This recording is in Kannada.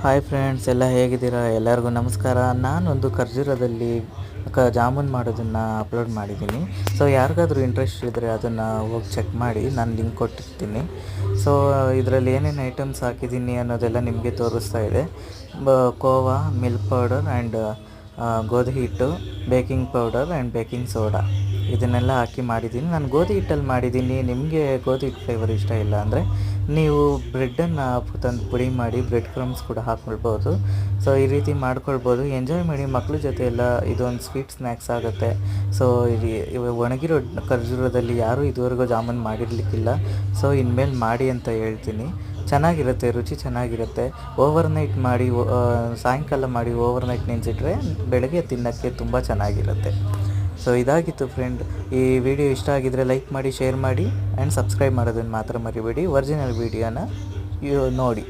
ಹಾಯ್ ಫ್ರೆಂಡ್ಸ್, ಎಲ್ಲ ಹೇಗಿದ್ದೀರಾ? ಎಲ್ಲರಿಗೂ ನಮಸ್ಕಾರ. ನಾನೊಂದು ಖರ್ಜೂರದಲ್ಲಿ ಜಾಮೂನ್ ಮಾಡೋದನ್ನು ಅಪ್ಲೋಡ್ ಮಾಡಿದ್ದೀನಿ. ಸೊ ಯಾರಿಗಾದ್ರೂ ಇಂಟ್ರೆಸ್ಟ್ ಇದ್ದರೆ ಅದನ್ನು ಹೋಗಿ ಚೆಕ್ ಮಾಡಿ, ನಾನು ಲಿಂಕ್ ಕೊಟ್ಟಿರ್ತೀನಿ. ಸೊ ಇದರಲ್ಲಿ ಏನೇನು ಐಟಮ್ಸ್ ಹಾಕಿದ್ದೀನಿ ಅನ್ನೋದೆಲ್ಲ ನಿಮಗೆ ತೋರಿಸ್ತಾ ಇದೆ. ಕೋವಾ, ಮಿಲ್ಕ್ ಪೌಡರ್ ಆ್ಯಂಡ್ ಗೋಧಿ ಹಿಟ್ಟು, baking powder and baking soda ಇದನ್ನೆಲ್ಲ ಹಾಕಿ ಮಾಡಿದ್ದೀನಿ. ನಾನು ಗೋಧಿ ಹಿಟ್ಟಲ್ಲಿ ಮಾಡಿದ್ದೀನಿ. ನಿಮಗೆ ಗೋಧಿ ಹಿಟ್ಟು ಫ್ಲೇವರ್ ಇಷ್ಟ ಇಲ್ಲ ಅಂದರೆ ನೀವು ಬ್ರೆಡ್ಡನ್ನು ತಂದು ಪುಡಿ ಮಾಡಿ ಬ್ರೆಡ್ ಕ್ರಮ್ಸ್ ಕೂಡ ಹಾಕ್ಕೊಳ್ಬೋದು. ಸೊ ಈ ರೀತಿ ಮಾಡ್ಕೊಳ್ಬೋದು. ಎಂಜಾಯ್ ಮಾಡಿ ಮಕ್ಕಳ ಜೊತೆ ಎಲ್ಲ. ಇದೊಂದು ಸ್ವೀಟ್ ಸ್ನ್ಯಾಕ್ಸ್ ಆಗುತ್ತೆ. ಸೊ ಒಣಗಿರೋ ಖರ್ಜೂರದಲ್ಲಿ ಯಾರೂ ಇದುವರೆಗೂ ಜಾಮೂನ್ ಮಾಡಿರಲಿಕ್ಕಿಲ್ಲ. ಸೊ ಇನ್ಮೇಲೆ ಮಾಡಿ ಅಂತ ಹೇಳ್ತೀನಿ. ಚೆನ್ನಾಗಿರುತ್ತೆ, ರುಚಿ ಚೆನ್ನಾಗಿರುತ್ತೆ. ಓವರ್ನೈಟ್ ಮಾಡಿ, ಸಾಯಂಕಾಲ ಮಾಡಿ ಓವರ್ನೈಟ್ ನೆನೆಸಿಟ್ರೆ ಬೆಳಗ್ಗೆ ತಿನ್ನೋಕ್ಕೆ ತುಂಬ ಚೆನ್ನಾಗಿರುತ್ತೆ. ಸೊ ಇದಾಗಿತ್ತು ಫ್ರೆಂಡ್. ಈ ವಿಡಿಯೋ ಇಷ್ಟ ಆಗಿದ್ದರೆ ಲೈಕ್ ಮಾಡಿ, ಶೇರ್ ಮಾಡಿ ಆ್ಯಂಡ್ ಸಬ್ಸ್ಕ್ರೈಬ್ ಮಾಡೋದನ್ನು ಮಾತ್ರ ಮರಿಬೇಡಿ. ಒರಿಜಿನಲ್ ವಿಡಿಯೋನ ನೋಡಿ.